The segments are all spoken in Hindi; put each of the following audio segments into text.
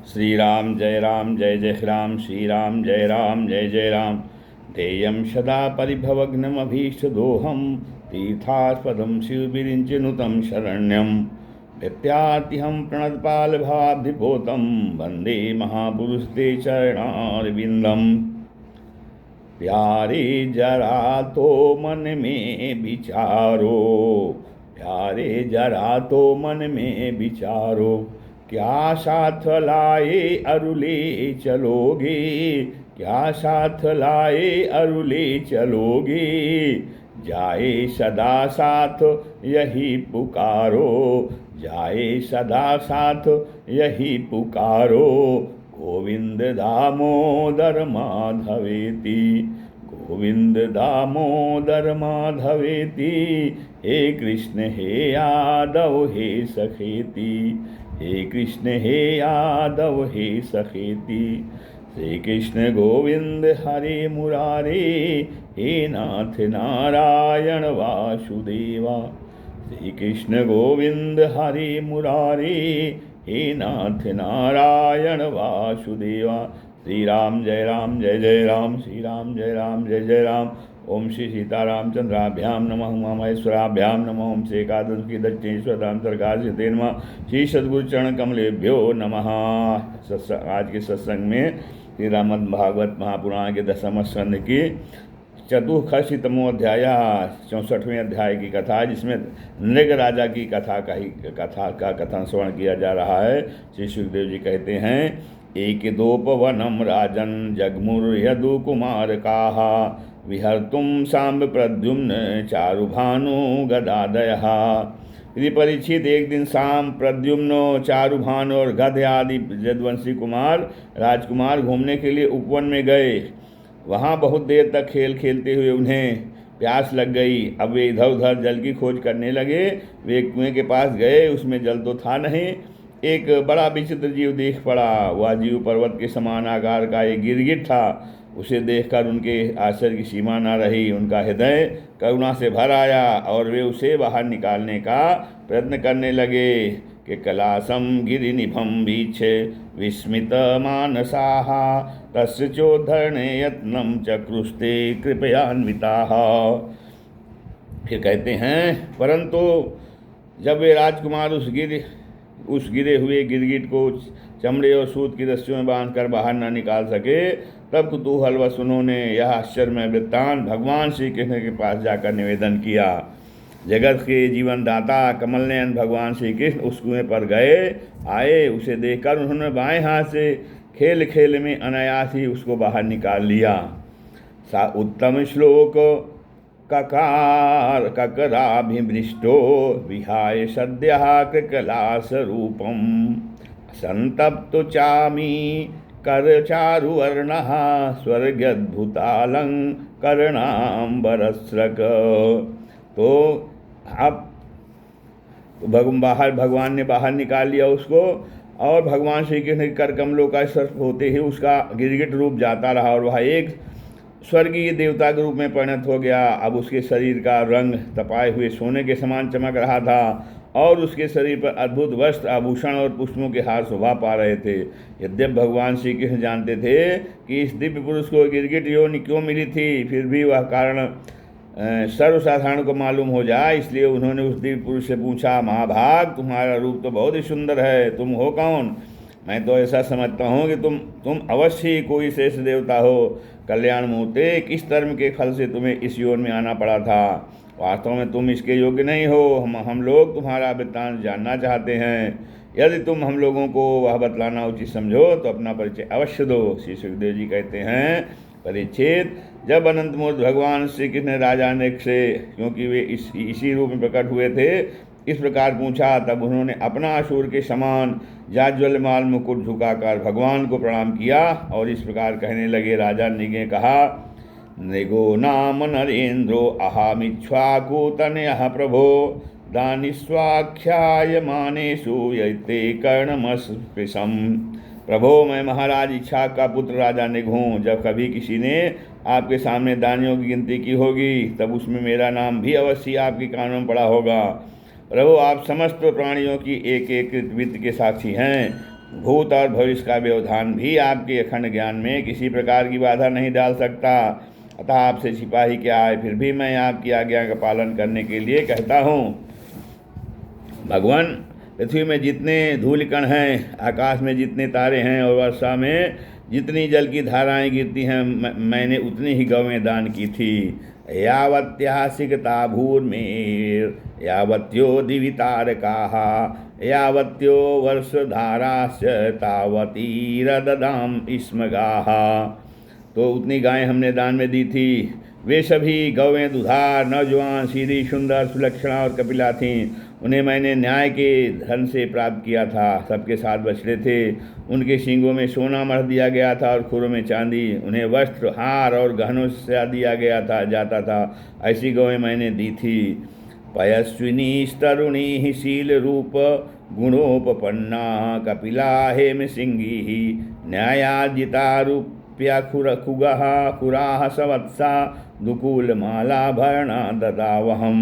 श्री राम जय जय राम, श्री राम जय जय राम। ध्येयं सदा परिभवग्नमभीष्टदोहं, तीर्थास्पदं शिवविरिञ्चिनुतं शरण्यं। नित्यातिहं प्रणतपालभाब्धिपोतं, वन्दे महापुरुषते चरणारविन्दम्। प्यारे जरा तो मन में विचारो, प्यारे जरा तो मन में विचारो, क्या साथ लाए अरुले चलोगे, क्या साथ लाए अरुले चलोगे। जाए सदा साथ यही पुकारो, जाए सदा साथ यही पुकारो। गोविंद दामोदर माधवेति, गोविंद दामोदर माधवेति। हे कृष्ण हे यादव हे सखेति, हे कृष्ण हे यादव हे सखेति। श्री कृष्ण गोविंद हरे मुरारे, हे नाथ नारायण वासुदेवा। श्री कृष्ण गोविंद हरे मुरारे, हे नाथ नारायण वासुदेवा। श्री राम जय जय राम, श्री राम जय जय राम। ओम श्री सीतारामचंद्राभ्याम नमः, उमामहेश्वराभ्याम नमः। ओम श्री एकादश की दक्षिणेश्वर धाम सरकार से नमः। श्री सद्गुरु चरण कमलेभ्यो नमः। आज के सत्संग में श्री रामद भागवत महापुराण के 10वें स्कंद की चतुष्षष्टितमो अध्याय 64वें अध्याय की कथा, जिसमें नृग राजा की कथा का कथन श्रवण किया जा रहा है। श्री सुखदेव जी कहते हैं, एक दोपवनम राजन जगमुर्यदु कुमार काहा, विहर्तुम सांब प्रद्युम्न चारुभानु गदादयः। श्री परीक्षित, एक दिन शाम प्रद्युम्न, चारुभानु और गध आदि यदुवंशी कुमार राजकुमार घूमने के लिए उपवन में गए। वहाँ बहुत देर तक खेल खेलते हुए उन्हें प्यास लग गई। अब वे इधर उधर जल की खोज करने लगे। वे एक कुएं के पास गए, उसमें जल तो था नहीं। एक बड़ा विचित्र जीव देख पड़ा। वह जीव पर्वत के समान आकार का एक गिरगिट था। उसे देखकर उनके आश्चर्य की सीमा न रही। उनका हृदय करुणा से भर आया और वे उसे बाहर निकालने का प्रयत्न करने लगे कि कलासम गिरिनिभम बीछे विस्मित मानसाः, तस्य चोद्धरणे यत्नं चक्रुस्ते कृपयान्विताः। फिर कहते हैं, परंतु जब वे राजकुमार उस गिरे हुए गिरगिट को चमड़े और सूत की रस्सियों में बांधकर बाहर न निकाल सके, तब कुतूहलवश उन्होंने यह आश्चर्यमय वृत्तांत भगवान श्री कृष्ण के पास जाकर निवेदन किया। जगत के जीवन दाता कमल नयन भगवान श्री कृष्ण उस कुएं पर आए। उसे देखकर उन्होंने बाएं हाथ से खेल खेल में अनायास ही उसको बाहर निकाल लिया। सा उत्तम श्लोक ककार ककराभिमृष्टो विहाय सद्यः कृकलास रूपम, संतप्तो चामी कर चारुवर्णः स्वर्गद्भुतालंकरणाम्बरस्रक। तो अब भगवान ने बाहर निकाल लिया उसको, और भगवान श्री कृष्ण के कर कमलों का स्पर्श होते ही उसका गिरगिट रूप जाता रहा और वह एक स्वर्गीय देवता के रूप में परिणत हो गया। अब उसके शरीर का रंग तपाए हुए सोने के समान चमक रहा था और उसके शरीर पर अद्भुत वस्त्र, आभूषण और पुष्पों के हार शोभा पा रहे थे। यद्यपि भगवान श्री कृष्ण जानते थे कि इस दिव्य पुरुष को गिरगिट योनि क्यों मिली थी, फिर भी वह कारण सर्वसाधारण को मालूम हो जाए, इसलिए उन्होंने उस दिव्य पुरुष से पूछा, महाभाग, तुम्हारा रूप तो बहुत ही सुंदर है, तुम हो कौन? मैं तो ऐसा समझता हूँ कि तुम अवश्य ही कोई श्रेष्ठ देवता हो। कल्याण मूर्ते, किस कर्म के फल से तुम्हें इस योनि में आना पड़ा था? वास्तव में तुम इसके योग्य नहीं हो। हम लोग तुम्हारा वृत्तांत जानना चाहते हैं। यदि तुम हम लोगों को वह बतलाना उचित समझो तो अपना परिचय अवश्य दो। श्री सुखदेव जी कहते हैं, परीक्षित, जब अनंत मूर्त भगवान श्री कृष्ण राजा ने से, क्योंकि वे इसी रूप में प्रकट हुए थे, इस प्रकार पूछा, तब उन्होंने अपना असुर के समान जाज्वल्यमान मुकुट झुकाकर भगवान को प्रणाम किया और इस प्रकार कहने लगे। राजा ने कहा, नृगो नाम नरेन्द्रो अहमिक्ष्वाकुतनयः प्रभो, दानिस्वाख्यायमानेषु यते कर्णमस्पृशम्। प्रभो, मैं महाराज इक्ष्वाकु का पुत्र राजा नृग हूँ। जब कभी किसी ने आपके सामने दानियों की गिनती की होगी, तब उसमें मेरा नाम भी अवश्य आपके कानों में पड़ा होगा। प्रभु, आप समस्त प्राणियों की एक एक वित्त के साक्षी हैं। भूत और भविष्य का व्यवधान भी आपके अखंड ज्ञान में किसी प्रकार की बाधा नहीं डाल सकता। अतः आपसे छिपा ही क्या है, फिर भी मैं आपकी आज्ञा का पालन करने के लिए कहता हूँ। भगवान, पृथ्वी में जितने धूलिकण हैं, आकाश में जितने तारे हैं और वर्षा में जितनी जल की धाराएं गिरती हैं, मैंने उतनी ही गौवें दान की थी। यावत्यासिकता भूर्मेर यावत्यो दिवितारकाः यावत्यो वर्षधाराश्च तावतीरददाम स्मगाः। तो उतनी गायें हमने दान में दी थी। वे सभी गौवें दुधार, नौजवान, सीधी, सुंदर, सुलक्षणा और कपिला थीं। उन्हें मैंने न्याय के धन से प्राप्त किया था। सबके साथ बछड़े थे। उनके सींगों में सोना मढ़ दिया गया था और खुरों में चांदी। उन्हें वस्त्र, हार और गहनों से दिया गया था जाता था। ऐसी गौवें मैंने दी थी। पयस्विनी तरुणी शील रूप गुणोपपन्ना कपिला हेम सिंगी न्यायाजिता रूप्या खुरखुगः खुराः सवत्सा दुकूलमालाभरणा ददावहम।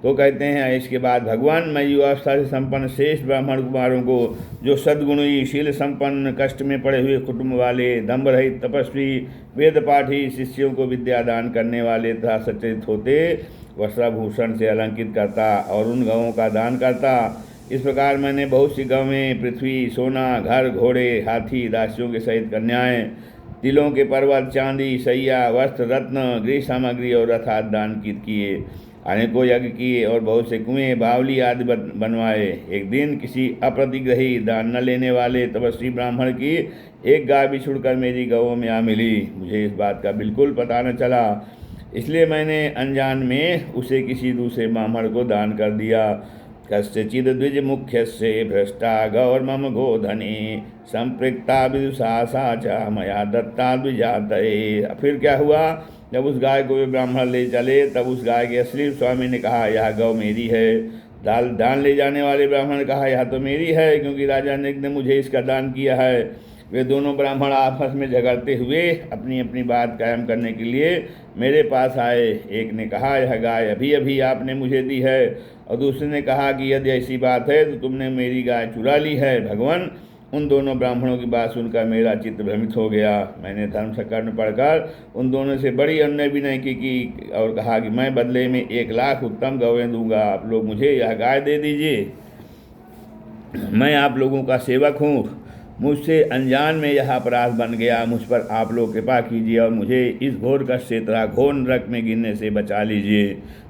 तो कहते हैं इसके बाद भगवान, मैं युवावस्था से संपन्न श्रेष्ठ ब्राह्मण कुमारों को, जो सद्गुणी, शील संपन्न, कष्ट में पड़े हुए कुटुंब वाले, दम्भ रहित, तपस्वी, वेद पाठी, शिष्यों को विद्या दान करने वाले तथा सचरित होते, वस्त्राभूषण से अलंकित करता और उन गौों का दान करता। इस प्रकार मैंने बहुत सी गौवें, पृथ्वी, सोना, घर, घोड़े, हाथी, दासियों के सहित कन्याएं, तिलों के पर्वत, चांदी, सैया, वस्त्र, रत्न, गृह सामग्री और रथ आदि दान किए। अनेकों यज्ञ किए और बहुत से कुएं, बावली आदि बनवाए। एक दिन किसी अप्रतिग्रही, दान न लेने वाले तपस्वी ब्राह्मण की एक गाय बिछुड़कर मेरी गौों में आ मिली। मुझे इस बात का बिल्कुल पता न चला, इसलिए मैंने अनजान में उसे किसी दूसरे ब्राह्मण को दान कर दिया। कस्यचिद द्विज मुख्य से भ्रष्टा गौर्मम गोधने संपृक्ता विदुषा सा च मया दत्ता द्विजातये। फिर क्या हुआ, जब उस गाय को वे ब्राह्मण ले चले, तब उस गाय के असली स्वामी ने कहा, यह गौ मेरी है। दान ले जाने वाले ब्राह्मण ने कहा, यह तो मेरी है, क्योंकि राजा ने मुझे इसका दान किया है। वे दोनों ब्राह्मण आपस में झगड़ते हुए अपनी अपनी बात कायम करने के लिए मेरे पास आए। एक ने कहा, यह गाय अभी अभी आपने मुझे दी है, और दूसरे ने कहा कि यदि ऐसी बात है तो तुमने मेरी गाय चुरा ली है। भगवान, उन दोनों ब्राह्मणों की बात सुनकर मेरा चित्त भ्रमित हो गया। मैंने धर्म सकर्ण पढ़कर उन दोनों से बड़ी अन्य विनय की और कहा कि मैं बदले में 1,00,000 उत्तम गौवें दूंगा। आप लोग मुझे यह गाय दे दीजिए। मैं आप लोगों का सेवक हूँ। मुझसे अनजान में यह अपराध बन गया। मुझ पर आप लोग कृपा कीजिए और मुझे इस घोर कष्ट से तथा घोर नरक में गिरने से बचा लीजिए।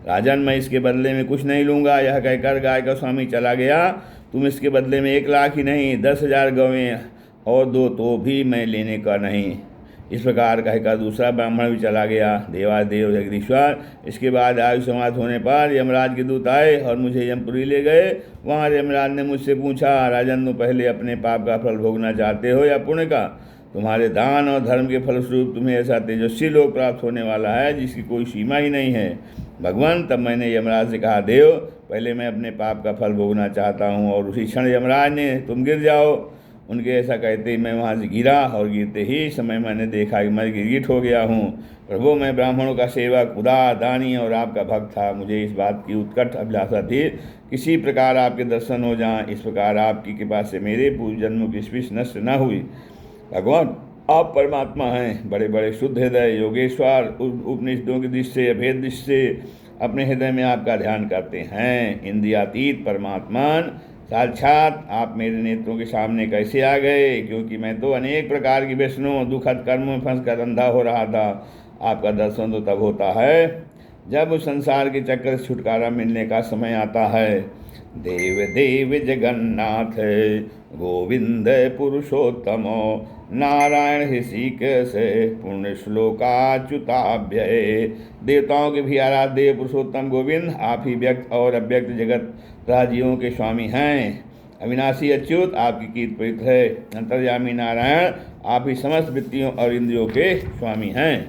राजन, मैं इसके बदले में कुछ नहीं लूँगा। यह कहकर गाय का स्वामी चला गया। तुम इसके बदले में 1,00,000 ही नहीं, 10,000 गौवें और दो तो भी मैं लेने का नहीं। इस प्रकार कहकर दूसरा ब्राह्मण भी चला गया। देवादेव जगदीश्वर, इसके बाद आयु समाप्त होने पर यमराज के दूत आए और मुझे यमपुरी ले गए। वहाँ यमराज ने मुझसे पूछा, राजन, तुम पहले अपने पाप का फल भोगना चाहते हो या पुण्य का? तुम्हारे दान और धर्म के फलस्वरूप तुम्हें ऐसा तेजस्वी लोक प्राप्त होने वाला है जिसकी कोई सीमा ही नहीं है। भगवान, तब मैंने यमराज से कहा, देव, पहले मैं अपने पाप का फल भोगना चाहता हूँ। और उसी क्षण यमराज ने, तुम गिर जाओ। उनके ऐसा कहते ही मैं वहाँ से गिरा और गिरते ही समय मैंने देखा कि मैं गिरगिट हो गया हूँ। प्रभु, मैं ब्राह्मणों का सेवक, उदार, दानी और आपका भक्त था। मुझे इस बात की उत्कट अभिलाषा थी किसी प्रकार आपके दर्शन हो जाएं। इस प्रकार आपकी कृपा से मेरे पूर्व जन्मों की स्पृश नष्ट न हुई। भगवान, आप परमात्मा हैं, बड़े बड़े शुद्ध हृदय योगेश्वर, उपनिषदों की दृष्टि से, अभेद दृष्टि से अपने हृदय में आपका ध्यान करते हैं। इंद्रियातीत परमात्मान, साक्षात आप मेरे नेत्रों के सामने कैसे आ गए? क्योंकि मैं तो अनेक प्रकार की व्यसनों, दुखद कर्मों में फंस कर अंधा हो रहा था। आपका दर्शन तो तब होता है जब उस संसार के चक्कर से छुटकारा मिलने का समय आता है। देव देव जगन्नाथ गोविंद पुरुषोत्तमो नारायण ऋषिकेश पुण्य श्लोकाच्युताभ्यय। देवताओं के भी आराध्य देव पुरुषोत्तम गोविंद, आप ही व्यक्त और अव्यक्त जगत राजीवों के स्वामी हैं। अविनाशी अच्युत, आपकी कीर्ति पवित्र है। अंतर्यामी नारायण, आप ही समस्त वृत्तियों और इंद्रियों के स्वामी हैं।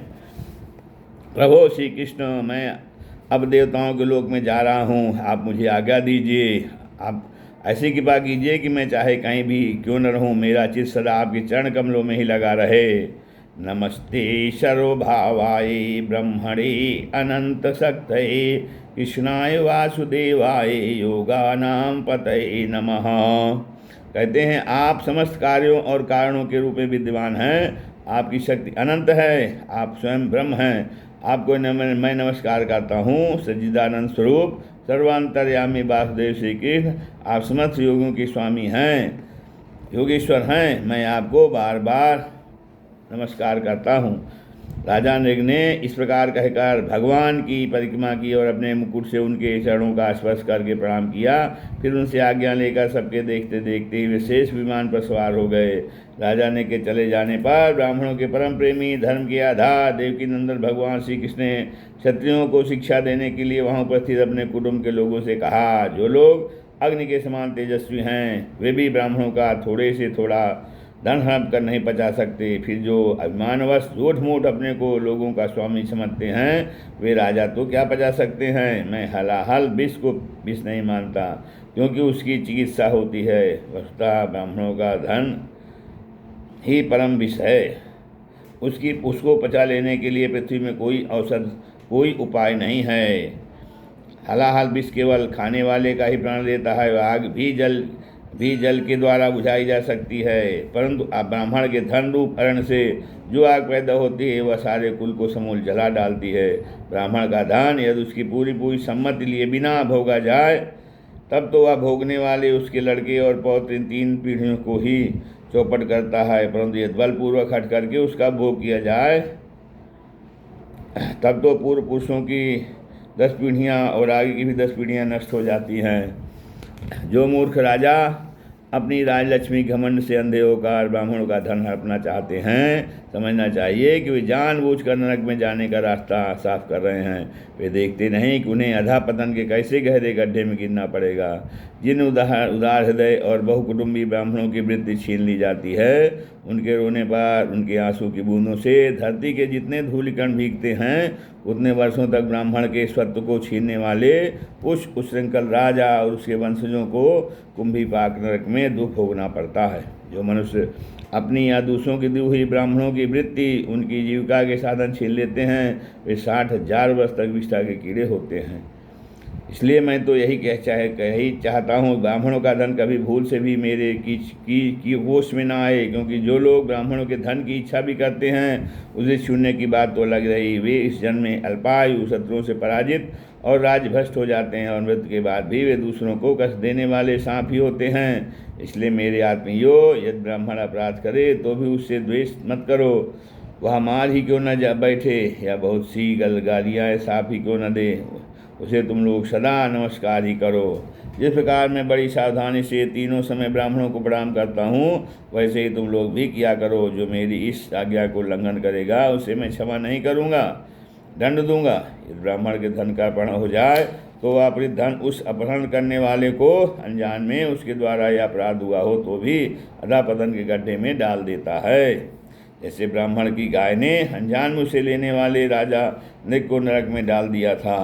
प्रभु श्री कृष्ण, मैं अब देवताओं के लोक में जा रहा हूँ। आप मुझे आज्ञा दीजिए। आप ऐसी कृपा कीजिए कि मैं चाहे कहीं भी क्यों न रहूँ, मेरा चित्त सदा आपके चरण कमलों में ही लगा रहे। नमस्ते सर्वभावाय ब्रह्मणे अनंत शक्तये कृष्णाय वासुदेवाय योगानां पतये नमः। कहते हैं आप समस्त कार्यों और कारणों के रूप में विद्यमान हैं, आपकी शक्ति अनंत है, आप स्वयं ब्रह्म हैं, आपको मैं नमस्कार करता हूँ। सच्चिदानंद स्वरूप सर्वांतर्यामी वासुदेव श्री कृष्ण, आप समस्त योगियों के स्वामी हैं, योगेश्वर हैं, मैं आपको बार बार नमस्कार करता हूँ। राजा नृग ने इस प्रकार कहकर भगवान की परिक्रमा की और अपने मुकुट से उनके चरणों का स्पर्श करके प्रणाम किया। फिर उनसे आज्ञा लेकर सबके देखते देखते ही विशेष विमान पर सवार हो गए। राजा ने के चले जाने पर ब्राह्मणों के परम प्रेमी, धर्म के आधार देवकी नंदन भगवान श्री कृष्ण ने क्षत्रियों को शिक्षा देने के लिए वहाँ उपस्थित अपने कुटुंब के लोगों से कहा, जो लोग अग्नि के समान तेजस्वी हैं वे भी ब्राह्मणों का थोड़े से थोड़ा धन हड़प कर नहीं पचा सकते। फिर जो अभिमानवश झूठ मूठ अपने को लोगों का स्वामी समझते हैं वे राजा तो क्या पचा सकते हैं। मैं हलाहल विष को विष नहीं मानता, क्योंकि उसकी चिकित्सा होती है। वस्तुतः ब्राह्मणों का धन ही परम विष है, उसको पचा लेने के लिए पृथ्वी में कोई औषध, कोई उपाय नहीं है। हलाहल विष केवल खाने वाले का ही प्राण देता है। आग भी जल के द्वारा बुझाई जा सकती है, परंतु ब्राह्मण के धन रूप अरण से जो आग पैदा होती है वह सारे कुल को समूल जला डालती है। ब्राह्मण का धन यदि उसकी पूरी पूरी सम्मति लिए बिना भोगा जाए तब तो वह भोगने वाले उसके लड़के और पौत्र 3 पीढ़ियों को ही चौपट करता है, परंतु यदि बलपूर्वक हट करके उसका भोग किया जाए तब तो पूर्व पुरुषों की 10 पीढ़ियाँ और आगे की भी 10 पीढ़ियाँ नष्ट हो जाती हैं। जो मूर्ख राजा अपनी राजलक्ष्मी घमंड से अंधे होकर ब्राह्मणों का धन हड़पना चाहते हैं, समझना चाहिए कि वे जानबूझकर नरक में जाने का रास्ता साफ कर रहे हैं। वे देखते नहीं कि उन्हें अधःपतन के कैसे गहरे गड्ढे में गिरना पड़ेगा। जिन उदार हृदय और बहुकुटुंबी ब्राह्मणों की वृत्ति छीन ली जाती है, उनके रोने पर उनके आंसू की बूंदों से धरती के जितने धूलिकण भीगते हैं, उतने वर्षों तक ब्राह्मण के स्वत्व को छीनने वाले उस उच्छृंखल राजा और उसके वंशजों को कुंभीपाक नरक में दुख भोगना पड़ता है। जो मनुष्य अपनी या दूसरों की दी हुई ब्राह्मणों की वृत्ति उनकी जीविका के साधन छीन लेते हैं, वे 60,000 वर्ष तक विष्ठा के कीड़े होते हैं। इसलिए मैं तो यही चाहता हूँ, ब्राह्मणों का धन कभी भूल से भी मेरे की होश में ना आए, क्योंकि जो लोग ब्राह्मणों के धन की इच्छा भी करते हैं उसे छूने की बात तो लग रही, वे इस जन्म में अल्पायु शत्रुओं से पराजित और राज्यभ्रष्ट हो जाते हैं, और मृत्यु के बाद भी वे दूसरों को कष्ट देने वाले सांप ही होते हैं। इसलिए मेरे आत्मीयों, यदि ब्राह्मण अपराध करे तो भी उससे द्वेष मत करो, वह मार ही क्यों न जा बैठे या बहुत सी गालियाँ सांप ही क्यों न दे, उसे तुम लोग सदा नमस्कार ही करो। जिस प्रकार मैं बड़ी सावधानी से तीनों समय ब्राह्मणों को प्रणाम करता हूँ, वैसे ही तुम लोग भी किया करो। जो मेरी इस आज्ञा को उल्लंघन करेगा उसे मैं क्षमा नहीं करूँगा, दंड दूंगा। यदि ब्राह्मण के धन का अपहरण हो जाए तो वह अपने धन उस अपहरण करने वाले को अनजान में उसके द्वारा यह अपराध हुआ हो तो भी अधःपतन के गड्ढे में डाल देता है। जैसे ब्राह्मण की गाय ने अनजान में उसे लेने वाले राजा नृग को नरक में डाल दिया था।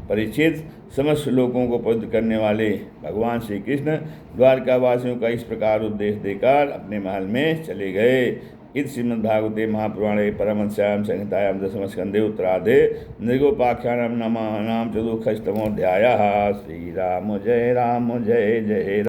परीक्षित, समस्त लोगों को पवित्र करने वाले भगवान श्री कृष्ण द्वारकावासियों का इस प्रकार उपदेश देकर अपने महल में चले गए। इति श्रीमद्भागवते महापुराणे परमहंस्यां संहितायां दशमस्कन्धे उत्तरार्धे नृगोपाख्यानं नाम चतुर्थस्तमोऽध्यायः। श्रीराम जय जय